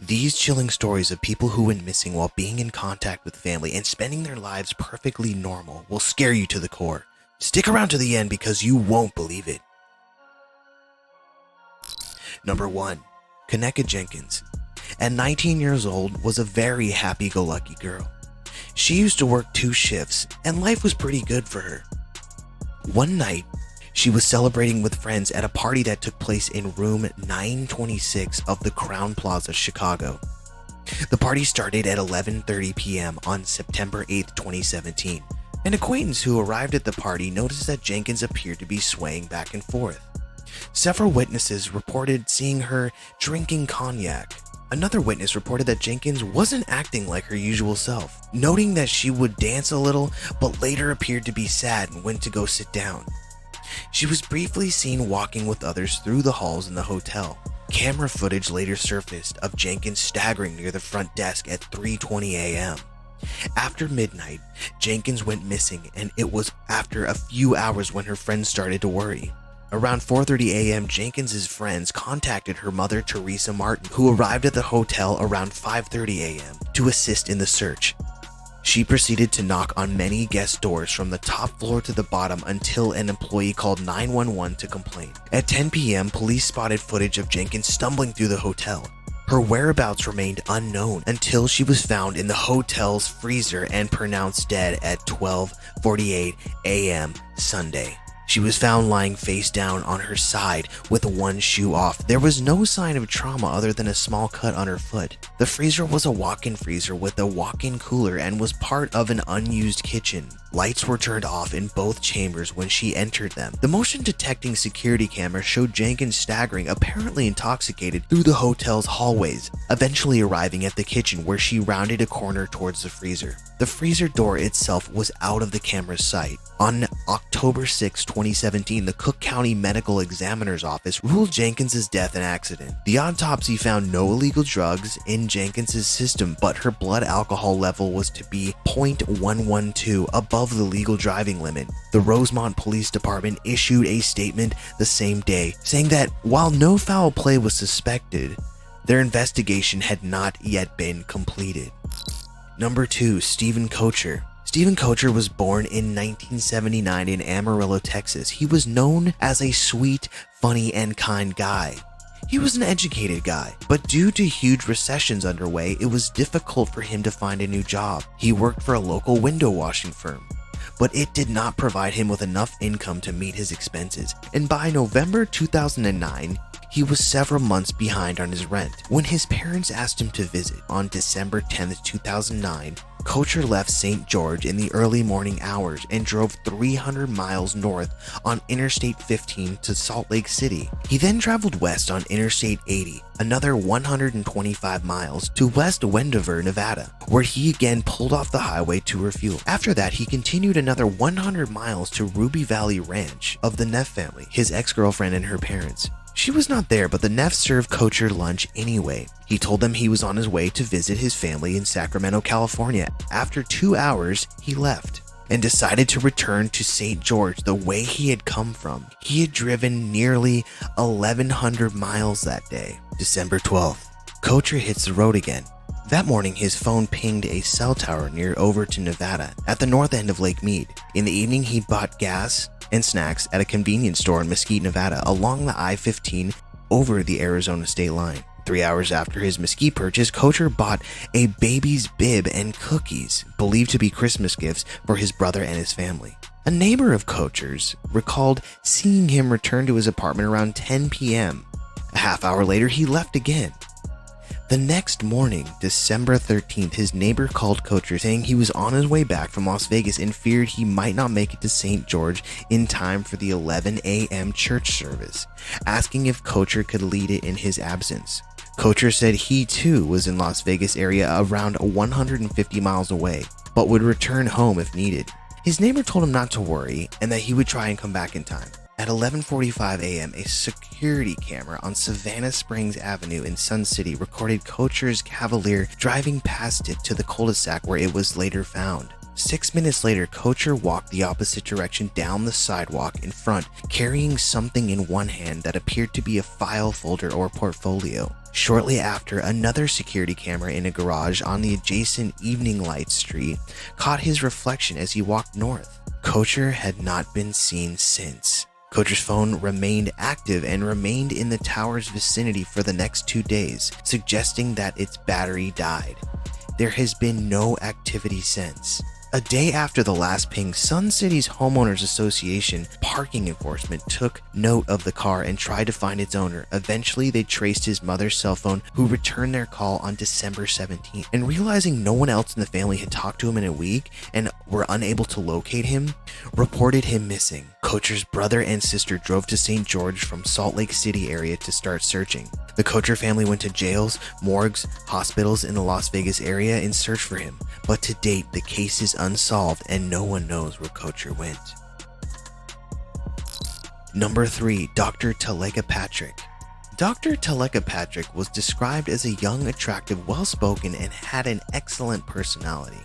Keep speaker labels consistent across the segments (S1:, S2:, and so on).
S1: These chilling stories of people who went missing while being in contact with family and spending their lives perfectly normal will scare you to the core. Stick around to the end because you won't believe it. Number 1. Kenneka Jenkins. At 19 years old, was a very happy-go-lucky girl. She used to work 2 shifts, and life was pretty good for her. One night, she was celebrating with friends at a party that took place in room 926 of the Crowne Plaza, Chicago. The party started at 11:30 p.m. on September 8, 2017. An acquaintance who arrived at the party noticed that Jenkins appeared to be swaying back and forth. Several witnesses reported seeing her drinking cognac. Another witness reported that Jenkins wasn't acting like her usual self, noting that she would dance a little but later appeared to be sad and went to go sit down. She was briefly seen walking with others through the halls in the hotel. Camera footage later surfaced of Jenkins staggering near the front desk at 3:20 a.m. After midnight, Jenkins went missing, and it was after a few hours when her friends started to worry. Around 4:30 a.m., Jenkins' friends contacted her mother, Teresa Martin, who arrived at the hotel around 5:30 a.m. to assist in the search. She proceeded to knock on many guest doors from the top floor to the bottom until an employee called 911 to complain. At 10 p.m., police spotted footage of Jenkins stumbling through the hotel. Her whereabouts remained unknown until she was found in the hotel's freezer and pronounced dead at 12:48 a.m. Sunday. She was found lying face down on her side with one shoe off. There was no sign of trauma other than a small cut on her foot. The freezer was a walk-in freezer with a walk-in cooler and was part of an unused kitchen. Lights were turned off in both chambers when she entered them. The motion detecting security camera showed Jenkins staggering, apparently intoxicated, through the hotel's hallways, eventually arriving at the kitchen where she rounded a corner towards the freezer. The freezer door itself was out of the camera's sight. On October 6, 2017, the Cook County Medical Examiner's Office ruled Jenkins' death an accident. The autopsy found no illegal drugs in Jenkins' system, but her blood alcohol level was to be 0.112 above the legal driving limit. The Rosemont Police Department issued a statement the same day, saying that while no foul play was suspected, their investigation had not yet been completed. Number 2. Stephen Kocher. Stephen Kocher was born in 1979 in Amarillo, Texas. He was known as a sweet, funny, and kind guy. He was an educated guy, but due to huge recessions underway, it was difficult for him to find a new job. He worked for a local window washing firm, but it did not provide him with enough income to meet his expenses, and by November 2009, he was several months behind on his rent. When his parents asked him to visit on December 10, 2009, Kocher left St. George in the early morning hours and drove 300 miles north on Interstate 15 to Salt Lake City. He then traveled west on Interstate 80, another 125 miles to West Wendover, Nevada, where he again pulled off the highway to refuel. After that, he continued another 100 miles to Ruby Valley Ranch of the Neff family, his ex-girlfriend and her parents. She was not there, but the Neff served Kocher lunch anyway. He told them he was on his way to visit his family in Sacramento, California. After 2 hours, he left and decided to return to St. George the way he had come from. He had driven nearly 1,100 miles that day. December 12th, Kocher hits the road again. That morning, his phone pinged a cell tower near Overton, Nevada, at the north end of Lake Mead. In the evening, he bought gas and snacks at a convenience store in Mesquite, Nevada, along the I-15 over the Arizona state line. 3 hours after his Mesquite purchase, Kocher bought a baby's bib and cookies, believed to be Christmas gifts for his brother and his family. A neighbor of Kocher's recalled seeing him return to his apartment around 10 p.m. A half hour later, he left again. The next morning, December 13th, his neighbor called Kocher saying he was on his way back from Las Vegas and feared he might not make it to St. George in time for the 11 a.m. church service, asking if Kocher could lead it in his absence. Kocher said he too was in Las Vegas area around 150 miles away, but would return home if needed. His neighbor told him not to worry and that he would try and come back in time. At 11:45 a.m., a security camera on Savannah Springs Avenue in Sun City recorded Kocher's Cavalier driving past it to the cul-de-sac where it was later found. 6 minutes later, Kocher walked the opposite direction down the sidewalk in front, carrying something in one hand that appeared to be a file folder or portfolio. Shortly after, another security camera in a garage on the adjacent Evening Light Street caught his reflection as he walked north. Kocher had not been seen since. Kocher's phone remained active and remained in the tower's vicinity for the next 2 days, suggesting that its battery died. There has been no activity since. A day after the last ping, Sun City's Homeowners Association parking enforcement took note of the car and tried to find its owner. Eventually, they traced his mother's cell phone, who returned their call on December 17th. And realizing no one else in the family had talked to him in a week and were unable to locate him, reported him missing. Kocher's brother and sister drove to St. George from Salt Lake City area to start searching. The Kocher family went to jails, morgues, hospitals in the Las Vegas area in search for him, but to date the case is unsolved and no one knows where Kocher went. Number 3. Dr. Teleka Patrick. Dr. Teleka Patrick was described as a young, attractive, well-spoken, and had an excellent personality.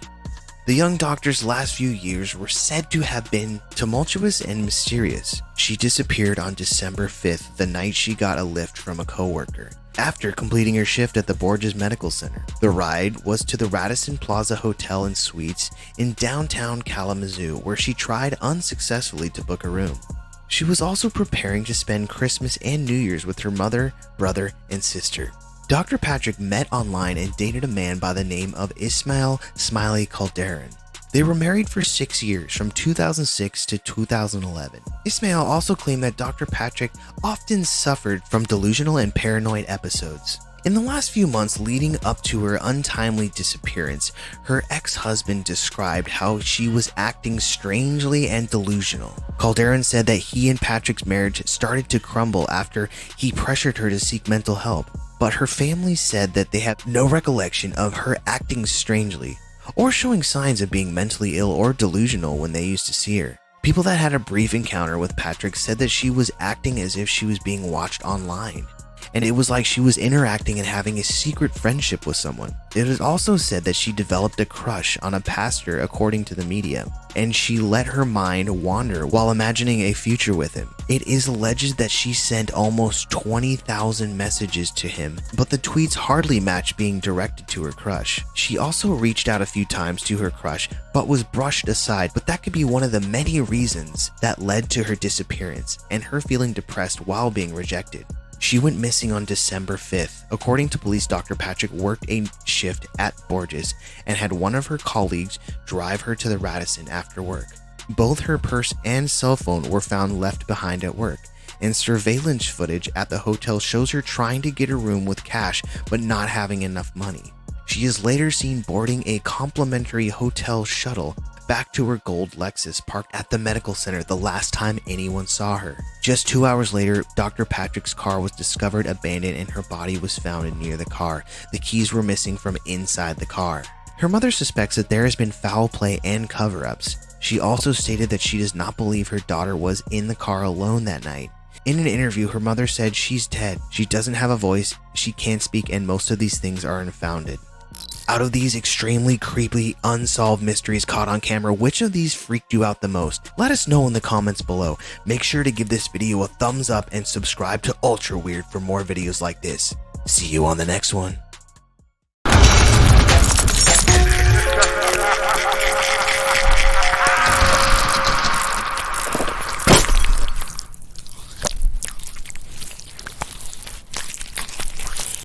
S1: The young doctor's last few years were said to have been tumultuous and mysterious. She disappeared on December 5th, the night she got a lift from a coworker, after completing her shift at the Borges Medical Center. The ride was to the Radisson Plaza Hotel and Suites in downtown Kalamazoo, where she tried unsuccessfully to book a room. She was also preparing to spend Christmas and New Year's with her mother, brother, and sister. Dr. Patrick met online and dated a man by the name of Ismail Smiley Calderon. They were married for 6 years, from 2006 to 2011. Ismail also claimed that Dr. Patrick often suffered from delusional and paranoid episodes. In the last few months leading up to her untimely disappearance, her ex-husband described how she was acting strangely and delusional. Calderon said that he and Patrick's marriage started to crumble after he pressured her to seek mental help, but her family said that they have no recollection of her acting strangely or showing signs of being mentally ill or delusional when they used to see her. People that had a brief encounter with Patrick said that she was acting as if she was being watched online, and it was like she was interacting and having a secret friendship with someone. It is also said that she developed a crush on a pastor, according to the media, and she let her mind wander while imagining a future with him. It is alleged that she sent almost 20,000 messages to him, but the tweets hardly match being directed to her crush. She also reached out a few times to her crush, but was brushed aside, but that could be one of the many reasons that led to her disappearance and her feeling depressed while being rejected. She went missing on December 5th. According to police, Dr. Patrick worked a shift at Borges and had one of her colleagues drive her to the Radisson after work. Both her purse and cell phone were found left behind at work, and surveillance footage at the hotel shows her trying to get a room with cash but not having enough money. She is later seen boarding a complimentary hotel shuttle back to her gold Lexus parked at the medical center the last time anyone saw her. Just 2 hours later, Dr. Patrick's car was discovered abandoned and her body was found near the car. The keys were missing from inside the car. Her mother suspects that there has been foul play and cover-ups. She also stated that she does not believe her daughter was in the car alone that night. In an interview, her mother said she's dead, she doesn't have a voice, she can't speak, and most of these things are unfounded. Out of these extremely creepy, unsolved mysteries caught on camera, which of these freaked you out the most? Let us know in the comments below. Make sure to give this video a thumbs up and subscribe to Ultra Weird for more videos like this. See you on the next one.